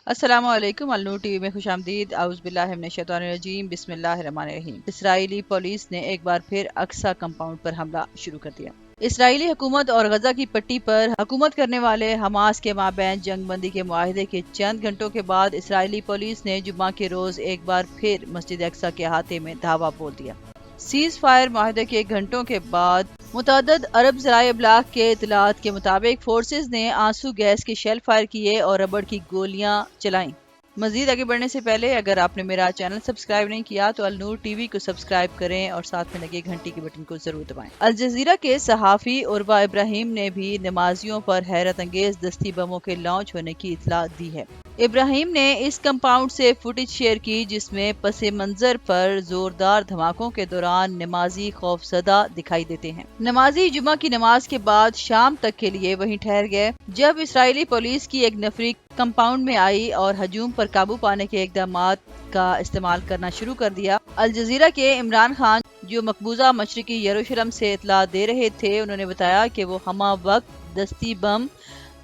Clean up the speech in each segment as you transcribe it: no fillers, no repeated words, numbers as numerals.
السلام علیکم، النور ٹی وی میں خوش آمدید۔ اعوذ باللہ من الشیطان الرجیم، بسم اللہ الرحمن الرحیم۔ اسرائیلی پولیس نے ایک بار پھر اقصی کمپاؤنڈ پر حملہ شروع کر دیا۔ اسرائیلی حکومت اور غزہ کی پٹی پر حکومت کرنے والے حماس کے مابین جنگ بندی کے معاہدے کے چند گھنٹوں کے بعد اسرائیلی پولیس نے جمعہ کے روز ایک بار پھر مسجد اقصی کے احاطے میں دھاوا بول دیا۔ سیز فائر معاہدے کے گھنٹوں کے بعد متعدد عرب ذرائع ابلاغ کے اطلاعات کے مطابق فورسز نے آنسو گیس کے شیل فائر کیے اور ربڑ کی گولیاں چلائیں۔ مزید آگے بڑھنے سے پہلے اگر آپ نے میرا چینل سبسکرائب نہیں کیا تو النور ٹی وی کو سبسکرائب کریں اور ساتھ میں لگے گھنٹی کے بٹن کو ضرور دبائیں۔ الجزیرہ کے صحافی عروہ ابراہیم نے بھی نمازیوں پر حیرت انگیز دستی بموں کے لانچ ہونے کی اطلاع دی ہے۔ ابراہیم نے اس کمپاؤنڈ سے فوٹیج شیئر کی جس میں پس منظر پر زوردار دھماکوں کے دوران نمازی خوف زدہ دکھائی دیتے ہیں۔ نمازی جمعہ کی نماز کے بعد شام تک کے لیے وہیں ٹھہر گئے جب اسرائیلی پولیس کی ایک نفری کمپاؤنڈ میں آئی اور ہجوم پر قابو پانے کے اقدامات کا استعمال کرنا شروع کر دیا۔ الجزیرہ کے عمران خان جو مقبوضہ مشرقی یروشلم سے اطلاع دے رہے تھے، انہوں نے بتایا کہ وہ ہمہ وقت دستی بم،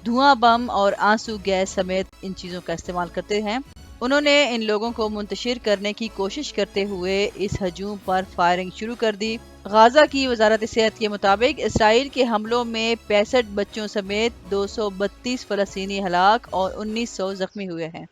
دھواں بم اور آنسو گیس سمیت ان چیزوں کا استعمال کرتے ہیں۔ انہوں نے ان لوگوں کو منتشر کرنے کی کوشش کرتے ہوئے اس ہجوم پر فائرنگ شروع کر دی۔ غازہ کی وزارت صحت کے مطابق اسرائیل کے حملوں میں 65 بچوں سمیت 232 فلسطینی ہلاک اور 1900 زخمی ہوئے ہیں۔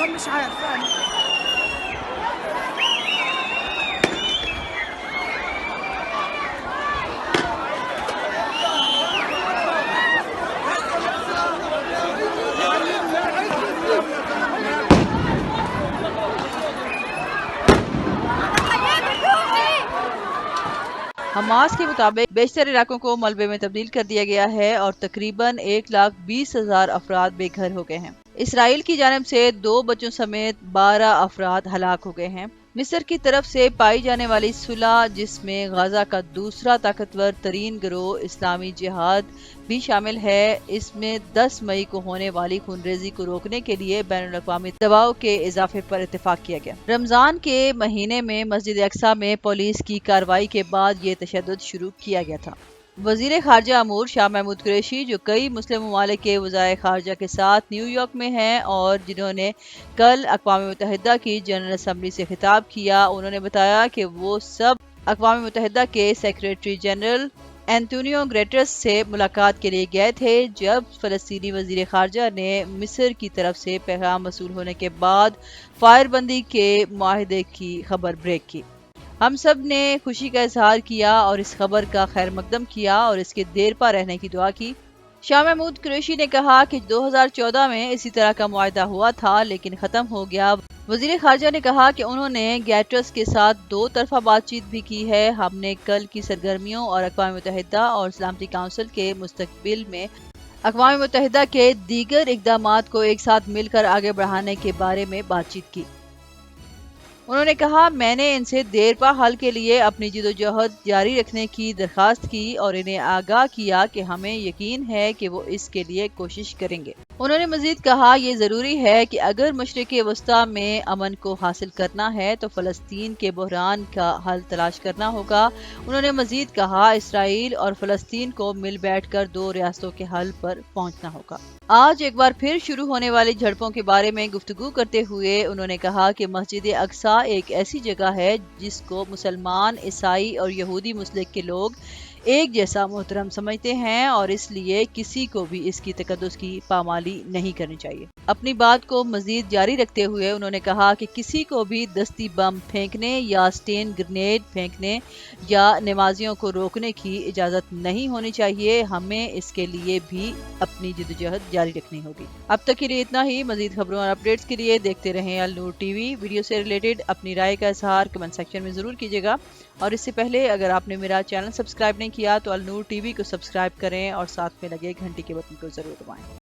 مش عارف حماس کے مطابق بیشتر علاقوں کو ملبے میں تبدیل کر دیا گیا ہے اور تقریباً 1,20,000 افراد بے گھر ہو گئے ہیں۔ اسرائیل کی جانب سے 2 بچوں سمیت 12 افراد ہلاک ہو گئے ہیں۔ مصر کی طرف سے پائی جانے والی صلح جس میں غزہ کا دوسرا طاقتور ترین گروہ اسلامی جہاد بھی شامل ہے، اس میں 10 مئی کو ہونے والی خونریزی کو روکنے کے لیے بین الاقوامی دباؤ کے اضافے پر اتفاق کیا گیا۔ رمضان کے مہینے میں مسجد اقصی میں پولیس کی کارروائی کے بعد یہ تشدد شروع کیا گیا تھا۔ وزیر خارجہ امور شاہ محمود قریشی جو کئی مسلم ممالک کے وزرائے خارجہ کے ساتھ نیو یارک میں ہیں اور جنہوں نے کل اقوام متحدہ کی جنرل اسمبلی سے خطاب کیا، انہوں نے بتایا کہ وہ سب اقوام متحدہ کے سیکریٹری جنرل اینٹونیو گٹیرس سے ملاقات کے لیے گئے تھے جب فلسطینی وزیر خارجہ نے مصر کی طرف سے پیغام موصول ہونے کے بعد فائر بندی کے معاہدے کی خبر بریک کی۔ ہم سب نے خوشی کا اظہار کیا اور اس خبر کا خیر مقدم کیا اور اس کے دیر پا رہنے کی دعا کی۔ شاہ محمود قریشی نے کہا کہ 2014 میں اسی طرح کا معاہدہ ہوا تھا لیکن ختم ہو گیا۔ وزیر خارجہ نے کہا کہ انہوں نے گیٹرس کے ساتھ 2 طرفہ بات چیت بھی کی ہے۔ ہم نے کل کی سرگرمیوں اور اقوام متحدہ اور سلامتی کونسل کے مستقبل میں اقوام متحدہ کے دیگر اقدامات کو ایک ساتھ مل کر آگے بڑھانے کے بارے میں بات چیت کی۔ انہوں نے کہا میں نے ان سے دیر پا حل کے لیے اپنی جدوجہد جاری رکھنے کی درخواست کی اور انہیں آگاہ کیا کہ ہمیں یقین ہے کہ وہ اس کے لیے کوشش کریں گے۔ انہوں نے مزید کہا یہ ضروری ہے کہ اگر مشرق وسطی میں امن کو حاصل کرنا ہے تو فلسطین کے بحران کا حل تلاش کرنا ہوگا۔ انہوں نے مزید کہا اسرائیل اور فلسطین کو مل بیٹھ کر 2 ریاستوں کے حل پر پہنچنا ہوگا۔ آج ایک بار پھر شروع ہونے والی جھڑپوں کے بارے میں گفتگو کرتے ہوئے انہوں نے کہا کہ مسجد اقصی ایک ایسی جگہ ہے جس کو مسلمان، عیسائی اور یہودی مسلک کے لوگ ایک جیسا محترم سمجھتے ہیں اور اس لیے کسی کو بھی اس کی تقدس کی پامالی نہیں کرنی چاہیے۔ اپنی بات کو مزید جاری رکھتے ہوئے انہوں نے کہا کہ کسی کو بھی دستی بم پھینکنے یا سٹین گرینیڈ پھینکنے یا نمازیوں کو روکنے کی اجازت نہیں ہونی چاہیے۔ ہمیں اس کے لیے بھی اپنی جدوجہد جاری رکھنی ہوگی۔ اب تک کے لیے اتنا ہی۔ مزید خبروں اور اپڈیٹس کے لیے دیکھتے رہیں النور ٹی وی۔ ویڈیو سے ریلیٹڈ اپنی رائے کا اظہار کمنٹ سیکشن میں ضرور کیجیے گا اور اس سے پہلے اگر آپ نے میرا چینل سبسکرائب نہیں کیا تو النور ٹی وی کو سبسکرائب کریں اور ساتھ میں لگے گھنٹی کے بٹن کو ضرور دبائیں۔